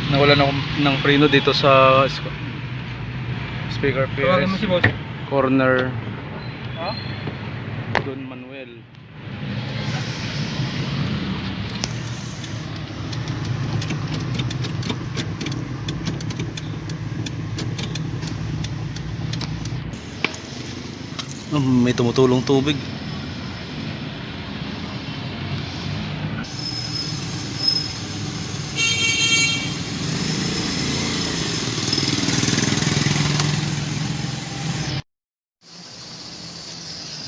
Nawalan ako ng preno dito sa speaker Tawagan mo Perez si boss. corner Ha? Don Manuel. May tumutulong tubig.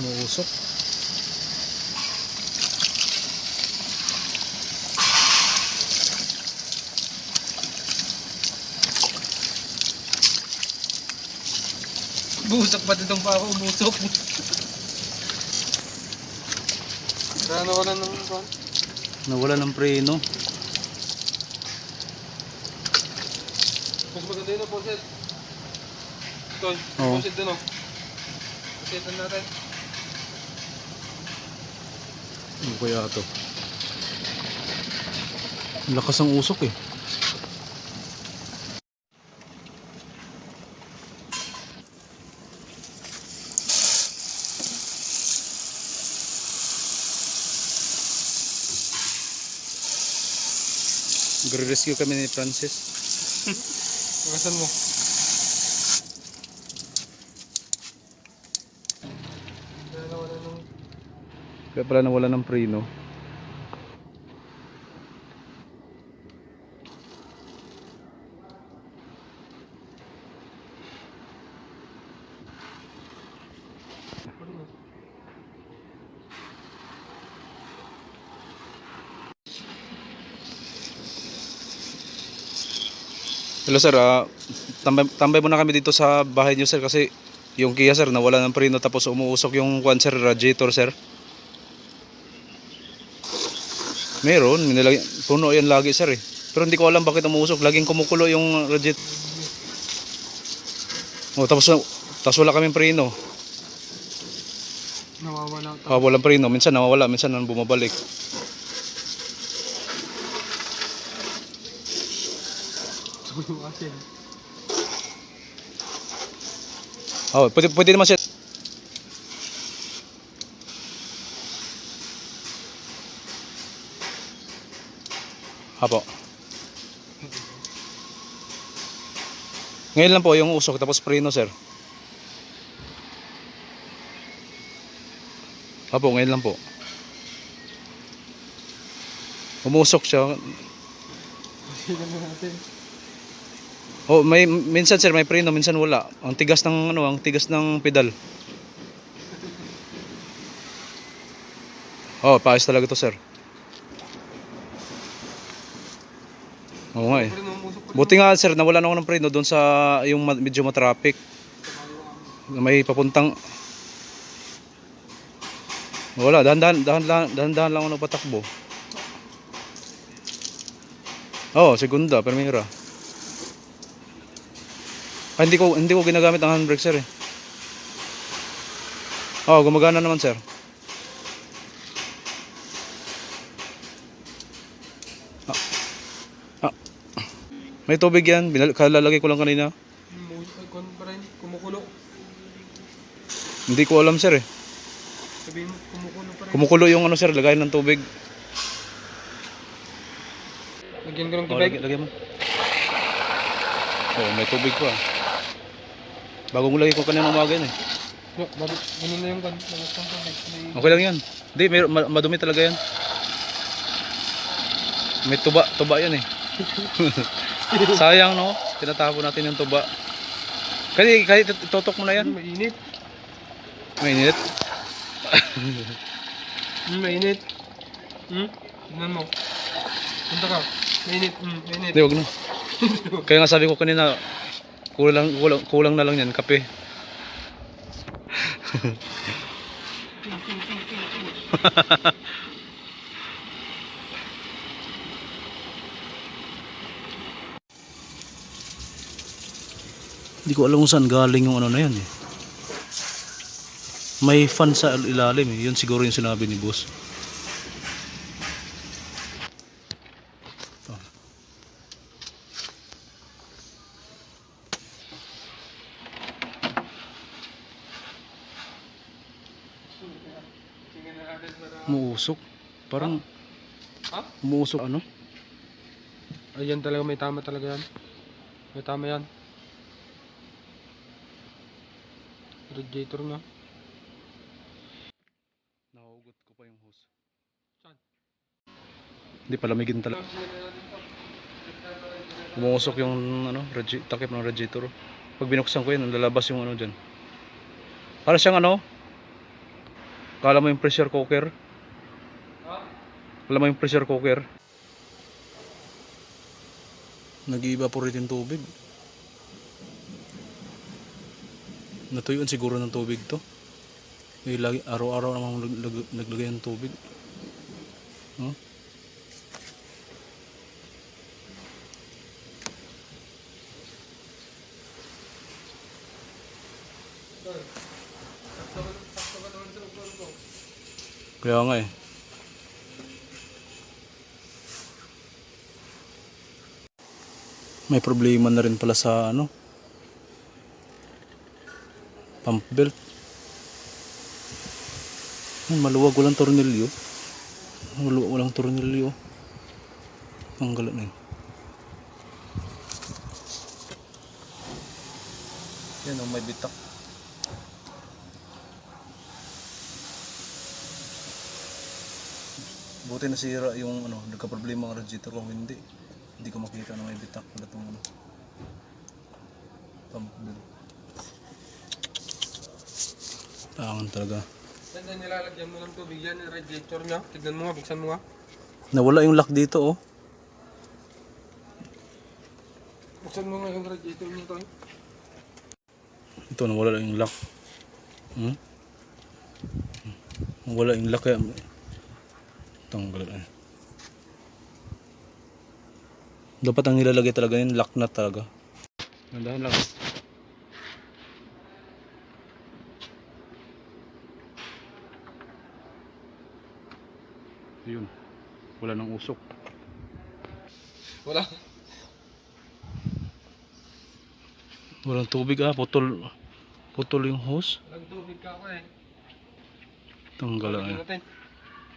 Muusok. Busok pati itong pa ako, busok. Kaya nawala ng kwan. Nawala ng preno. Mas maganda yun ang poset. Tol, Oo. poset dun o. Posetan natin. Ano kaya ito? Lakas ang usok eh. Nagre-rescue kami ni Francis. Magasan mo. Kaya nawala ng... Kaya pala nawala ng preno. Hello sir, tambay muna kami dito sa bahay niyo sir kasi yung Kia sir nawala ng preno tapos umuusok yung kwan sir, radiator sir. Meron, puno yan lagi sir eh. Pero hindi ko alam bakit umuusok, laging kumukulo yung radiator. Oh, tapos wala kaming preno. Nawawala. Walang preno, minsan nawawala, minsan bumabalik. Oh, pwede naman siya. Apo. Ngayon lang po yung usok tapos preno sir. Apo, ngayon lang po. Umusok siya. Oh, minsan sir may preno, minsan wala. Ang tigas ng pedal. Oh, paayos talaga to sir. Oo nga eh. Buti nga sir, nawala na ako ng preno doon sa yung medyo matraffic. May papuntang wala, dahan-dahan lang ako nagpatakbo. Oh, segunda, primera. Hindi ko ginagamit ang handbrake sir eh. Oh, gumagana naman sir. May tubig yan, kalalagay ko lang kanina. Kumukulo. Hindi ko alam sir eh. Sabihin mo, kumukulo pa rin. Kumukulo yung ano sir, lagayan ng tubig. Lagyan ko ng Oh, tubig. lagyan mo. Oh, may tubig pa. Bagong lagay ko kanina umaga yan eh. Bakit? Ganun na yung tubig. Okay lang yan. Hindi, madumi talaga yan. May tuba yan eh. Sayang no, tinatapon natin yung tuba. Kahit itotok mo na yan. Mainit. Mainit. Mainit. Tingnan mo. Punta ka. Mainit. Mainit. Hindi, wag na. Kaya nga sabi ko kanina, kulang na lang yan, kape. Hindi ko alam kung saan galing yung ano na yan eh. May fan sa ilalim eh. Yun siguro yung sinabi ni boss. Umuusok. Parang Ha? umuusok ano? Ayan talaga, may tama talaga yan. May tama yan. Radiator nga. Nahugot ko pa yung hose. Saan? Hindi palamigin talaga. Umuusok yung ano, takip ng radiator. Pag binuksan ko yan, lalabas yung ano dyan. Para siyang ano, kala mo yung pressure cooker. Ha? Kala mo yung pressure cooker. Nag-evaporate yung tubig. Natuyuan siguro ng tubig to. Lagi araw-araw namang naglagay ng tubig. Huh? Kaya nga eh. May problema na rin pala sa ano, pump belt. Maluwag, walang tornilyo. Walang tornilyo. Tanggalan na yun. Yan o, may bitak. Buti nasira yung ano, nagka-problema ang radiator ko. Hindi ko makita na may bitak pala itong ano, pump belt. Tangan talaga. Yan na nilalagyan mo ng tubig yan, yung radiator niya. Tignan mo nga, buksan mo nga. Nawala yung lock dito oh. Buksan mo nga yung radiator niya to. Ito, nawala yung lock. Nawala yung lock kaya tanggal. Dapat ang nilalagay talaga yun, lock nut talaga. Nandahan lang. Yun. Wala nang usok. Wala. Walang tubig putol. Putol yung hose. Walang tubig ka ako eh. Tanggalan. Lagyan natin.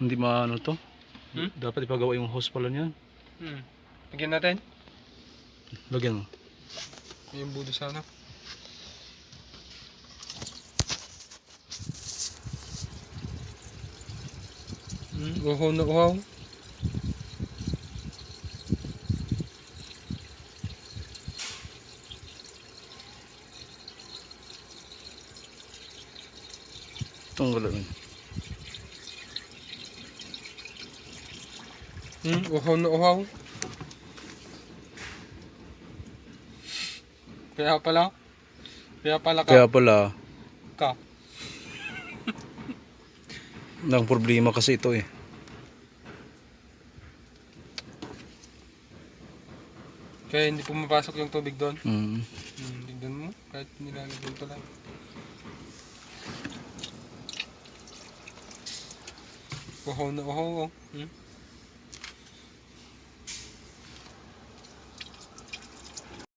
Hindi maano to. Dapat ipagawa yung hose pala niyan. Lagyan natin. Lagyan mo. Yung budo sana. Uhaw na uhaw. Tanggalan. Uhaw na uhaw. Kaya pala ka. Kaya pala Ka. nang problema kasi ito eh. Kaya hindi pumapasok yung tubig doon. Tignan mo, kahit nilalagyan pala. Uhaw na uhaw.